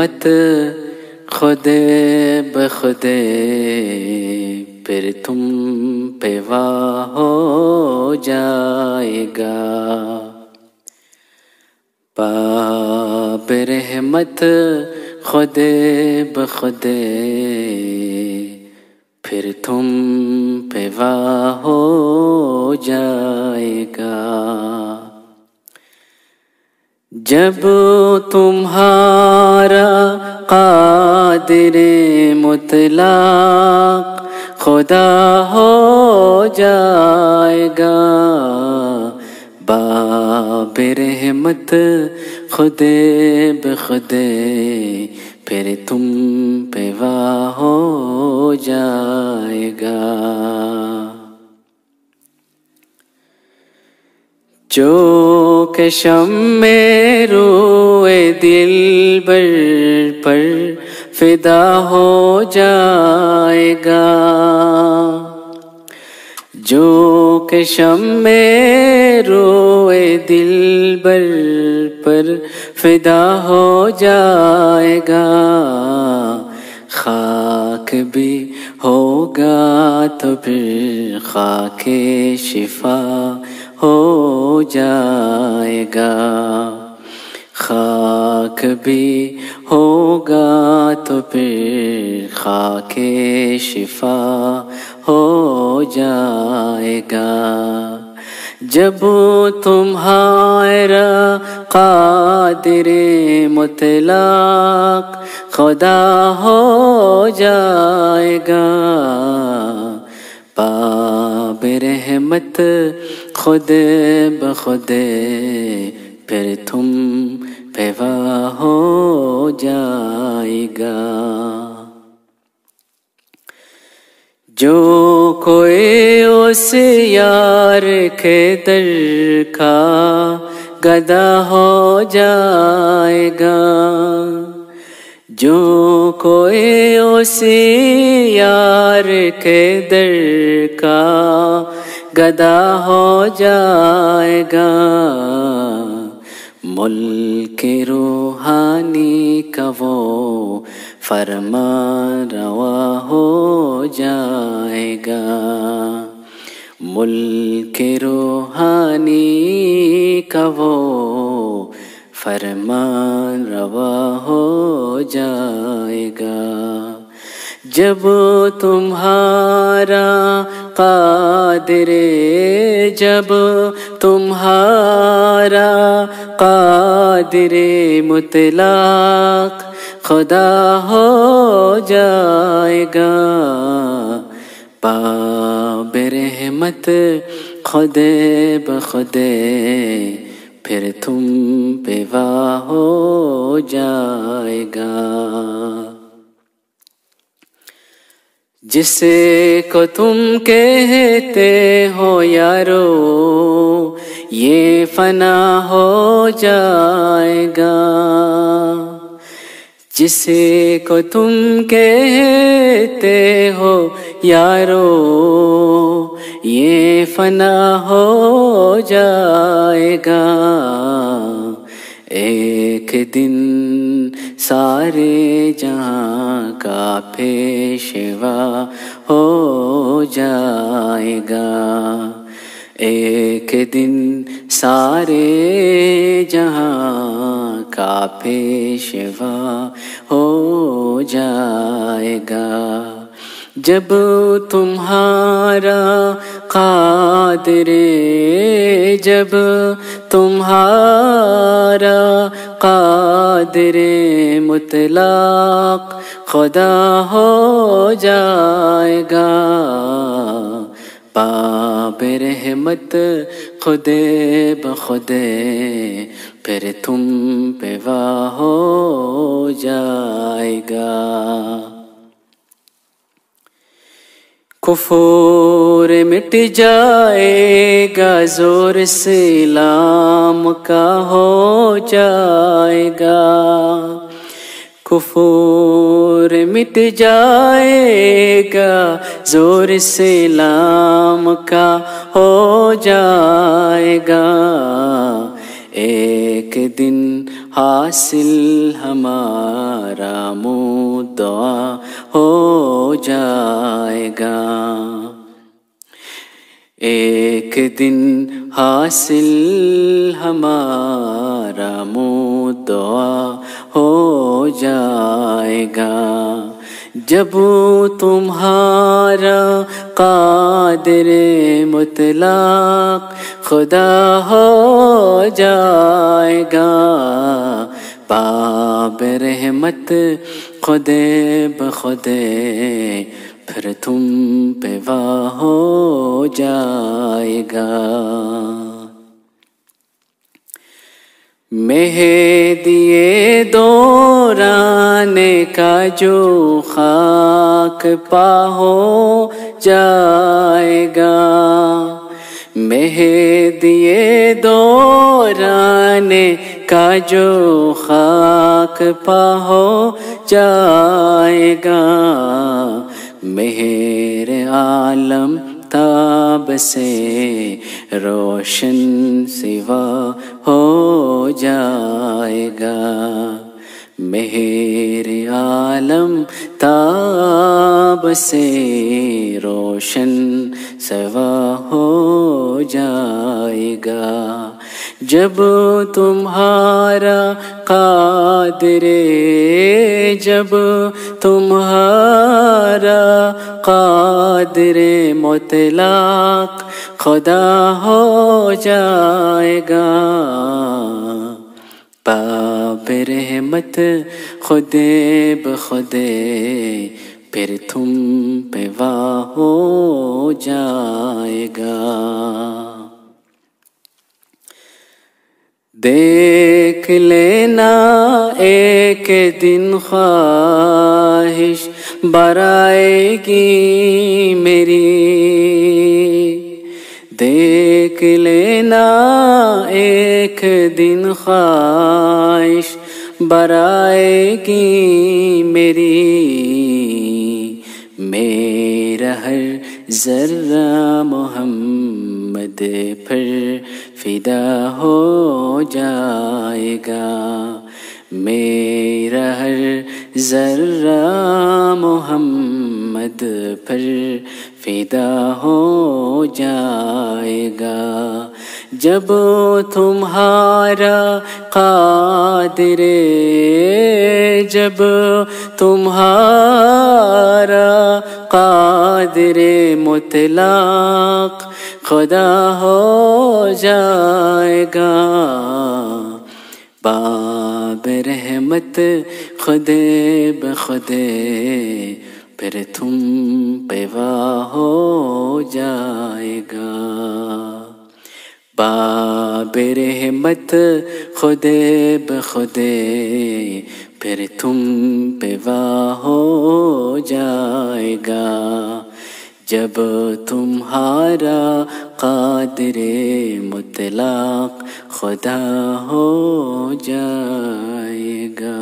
برحمت خود بخود پھر تم پہ واہ ہو جائے گا، باب رحمت خود بخود پھر تم پہ واہ ہو جائے گا۔ جب تمہارا قادر مطلق خدا ہو جائے گا، باب رحمت خود بخود پھر تم پہ واہ ہو جائے گا۔ جو کہ شمع روئے دلبر پر فدا ہو جائے گا، جو کہ شمع روئے دلبر پر فدا ہو جائے گا، خاک بھی ہوگا تو پھر خاک شفا ہو جائے گا، خاک بھی ہوگا تو پھر خاک شفا ہو جائے گا۔ جب تمہارا قادر مطلق خدا ہو جائے گا، باب رحمت خود بخود پھر تم پہ واہ ہو جائے گا۔ جو کوئی اس یار کے در کا گدا ہو جائے گا، جو کوئی اس یار کے در کا گدا ہو جائے گا، ملک روحانی کا وہ فرمان روا ہو جائے گا، ملک روحانی کا وہ فرمان روا ہو جائے گا۔ جب تمہارا قادر، جب تمہارا قادر مطلق خدا ہو جائے گا، باب رحمت خود بخود پھر تم پہ واہ ہو جائے گا۔ جس کو تم کہتے ہو یارو یہ فنا ہو جائے گا، جس کو تم کہتے ہو یارو یہ فنا ہو جائے گا، ایک دن سارے جہاں کا پیشوا ہو جائے گا، ایک دن سارے جہاں کا پیشوا ہو جائے گا۔ جب تمہارا قادر، جب تمہارا قادر مطلق خدا ہو جائے گا، باب رحمت خود بخود پھر تم پہ واہ ہو جائے گا۔ کفر مٹ جائے گا، زور اسلام کا ہو جائے گا، کفر مٹ جائے گا، زور اسلام کا ہو جائے گا، ایک دن حاصل ہمارا مدعا ہو جائے گا، ایک دن حاصل ہمارا مدعا ہو جائے گا، جب تمہارا قادر مطلق خدا ہو جائے گا، باب رحمت خود بخود پھر تم پہ واہ ہو جائے گا۔ مہدی دوران کا جو خاک پا ہو جائے گا، مہدی دوران کا جو خاک پا ہو جائے گا، مہر عالم تاب سے روشن سوا ہو جائے گا، مہر عالم تاب سے روشن سوا ہو جائے گا، جب تمہارا قادر، جب تمہارا قادر مطلق خدا ہو جائے گا، باب رحمت خود بخود پھر تم پہ واہ ہو جائے گا۔ دیکھ لینا ایک دن خواہش برائے گی میری، دیکھ لینا ایک دن خواہش برائے گی میری، میرا ہر ذرہ محمد پر فدا ہو جائے گا، میرا ہر ذرہ محمد پر فدا ہو جائے گا، جب تمہارا قادر، جب تمہارا قادر مطلق خدا ہو جائے گا، باب رحمت خود بخود پھر تم پہ واہ ہو جائے گا، باب رحمت خود بخود پھر تم پہ واہ ہو جائے گا، جب تمہارا قادر مطلق خدا ہو جائے گا۔